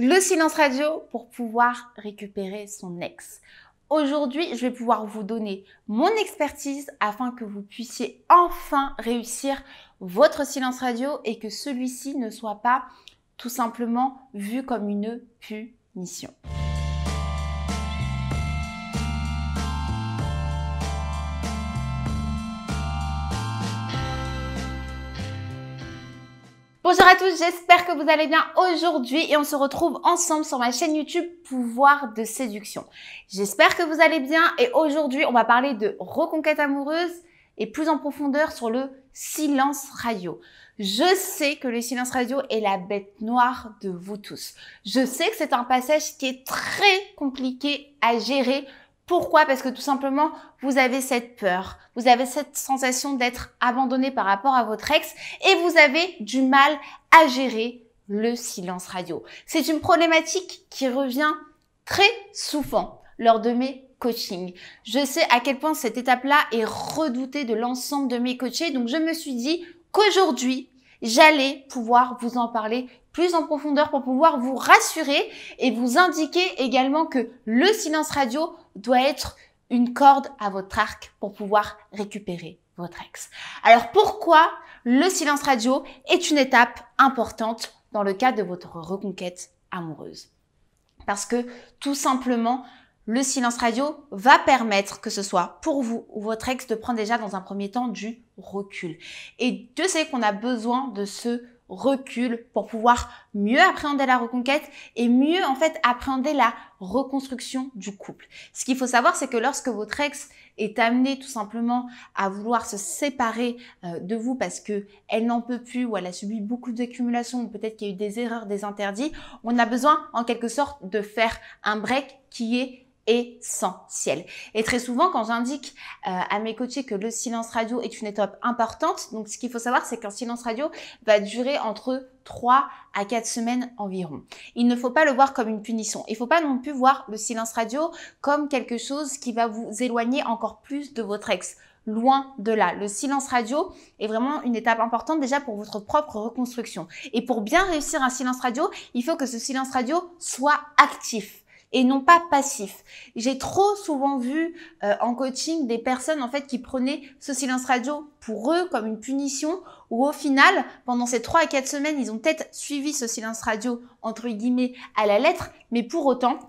Le silence radio pour pouvoir récupérer son ex. Aujourd'hui, je vais pouvoir vous donner mon expertise afin que vous puissiez enfin réussir votre silence radio et que celui-ci ne soit pas tout simplement vu comme une punition. Bonjour à tous, j'espère que vous allez bien aujourd'hui et on se retrouve ensemble sur ma chaîne YouTube Pouvoir de séduction. J'espère que vous allez bien et aujourd'hui on va parler de reconquête amoureuse et plus en profondeur sur le silence radio. Je sais que le silence radio est la bête noire de vous tous. Je sais que c'est un passage qui est très compliqué à gérer. Pourquoi? Parce que tout simplement, vous avez cette peur, vous avez cette sensation d'être abandonné par rapport à votre ex et vous avez du mal à gérer le silence radio. C'est une problématique qui revient très souvent lors de mes coachings. Je sais à quel point cette étape-là est redoutée de l'ensemble de mes coachés, donc je me suis dit qu'aujourd'hui, j'allais pouvoir vous en parler plus en profondeur pour pouvoir vous rassurer et vous indiquer également que le silence radio doit être une corde à votre arc pour pouvoir récupérer votre ex. Alors pourquoi le silence radio est une étape importante dans le cadre de votre reconquête amoureuse? Parce que tout simplement, le silence radio va permettre que ce soit pour vous ou votre ex de prendre déjà dans un premier temps du recul. Et Dieu sait qu'on a besoin de ce recul pour pouvoir mieux appréhender la reconquête et mieux en fait appréhender la reconstruction du couple. Ce qu'il faut savoir, c'est que lorsque votre ex est amené tout simplement à vouloir se séparer de vous parce que elle n'en peut plus ou elle a subi beaucoup d'accumulation ou peut-être qu'il y a eu des erreurs, des interdits, on a besoin en quelque sorte de faire un break qui est essentiel. Et très souvent, quand j'indique à mes coachés que le silence radio est une étape importante, donc ce qu'il faut savoir, c'est qu'un silence radio va durer entre 3 à 4 semaines environ. Il ne faut pas le voir comme une punition. Il ne faut pas non plus voir le silence radio comme quelque chose qui va vous éloigner encore plus de votre ex. Loin de là. Le silence radio est vraiment une étape importante déjà pour votre propre reconstruction. Et pour bien réussir un silence radio, il faut que ce silence radio soit actif et non pas passif. J'ai trop souvent vu en coaching des personnes en fait qui prenaient ce silence radio pour eux comme une punition où au final, pendant ces 3 à 4 semaines, ils ont peut-être suivi ce silence radio entre guillemets à la lettre, mais pour autant,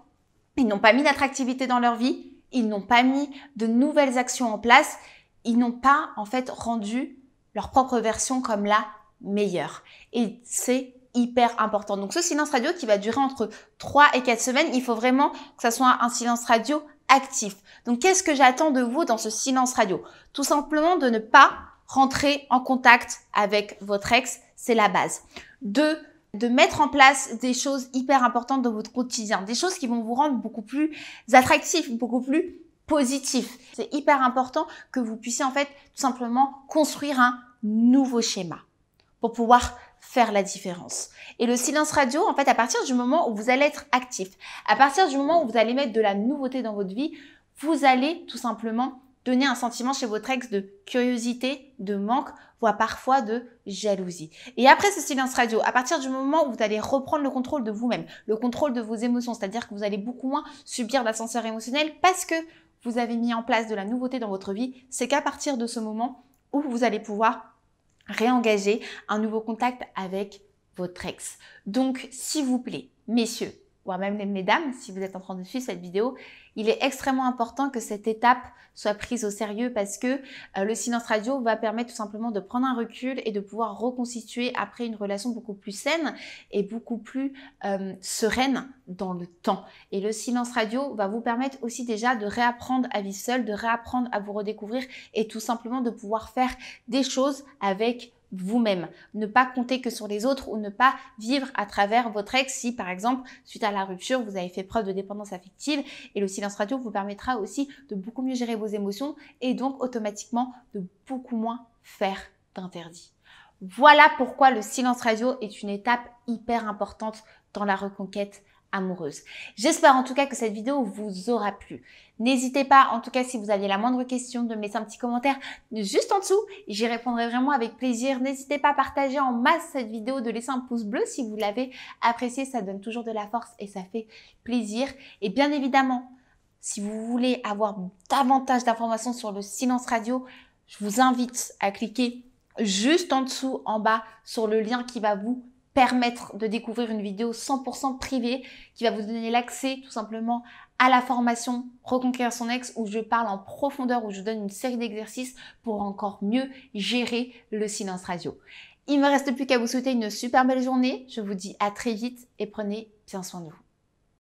ils n'ont pas mis d'attractivité dans leur vie, ils n'ont pas mis de nouvelles actions en place, ils n'ont pas en fait rendu leur propre version comme la meilleure. Et c'est hyper important. Donc ce silence radio qui va durer entre 3 et 4 semaines, il faut vraiment que ça soit un silence radio actif. Donc qu'est-ce que j'attends de vous dans ce silence radio? Tout simplement de ne pas rentrer en contact avec votre ex, c'est la base. De mettre en place des choses hyper importantes dans votre quotidien, des choses qui vont vous rendre beaucoup plus attractifs, beaucoup plus positifs. C'est hyper important que vous puissiez en fait tout simplement construire un nouveau schéma pour pouvoir faire la différence. Et le silence radio, en fait, à partir du moment où vous allez être actif, à partir du moment où vous allez mettre de la nouveauté dans votre vie, vous allez tout simplement donner un sentiment chez votre ex de curiosité, de manque, voire parfois de jalousie. Et après ce silence radio, à partir du moment où vous allez reprendre le contrôle de vous-même, le contrôle de vos émotions, c'est-à-dire que vous allez beaucoup moins subir l'ascenseur émotionnel parce que vous avez mis en place de la nouveauté dans votre vie, c'est qu'à partir de ce moment où vous allez pouvoir réengager un nouveau contact avec votre ex. Donc, s'il vous plaît, messieurs, voire même les mesdames, si vous êtes en train de suivre cette vidéo, il est extrêmement important que cette étape soit prise au sérieux parce que le silence radio va permettre tout simplement de prendre un recul et de pouvoir reconstituer après une relation beaucoup plus saine et beaucoup plus sereine dans le temps. Et le silence radio va vous permettre aussi déjà de réapprendre à vivre seul, de réapprendre à vous redécouvrir et tout simplement de pouvoir faire des choses avec vous-même. Ne pas compter que sur les autres ou ne pas vivre à travers votre ex si, par exemple, suite à la rupture, vous avez fait preuve de dépendance affective et le silence radio vous permettra aussi de beaucoup mieux gérer vos émotions et donc automatiquement de beaucoup moins faire d'interdits. Voilà pourquoi le silence radio est une étape hyper importante dans la reconquête amoureuse. J'espère en tout cas que cette vidéo vous aura plu. N'hésitez pas, en tout cas, si vous aviez la moindre question, de me laisser un petit commentaire juste en dessous. J'y répondrai vraiment avec plaisir. N'hésitez pas à partager en masse cette vidéo, de laisser un pouce bleu si vous l'avez appréciée. Ça donne toujours de la force et ça fait plaisir. Et bien évidemment, si vous voulez avoir davantage d'informations sur le silence radio, je vous invite à cliquer juste en dessous, en bas, sur le lien qui va vous permettre de découvrir une vidéo 100% privée qui va vous donner l'accès tout simplement à la formation Reconquérir son ex, où je parle en profondeur, où je donne une série d'exercices pour encore mieux gérer le silence radio. Il ne me reste plus qu'à vous souhaiter une super belle journée. Je vous dis à très vite et prenez bien soin de vous.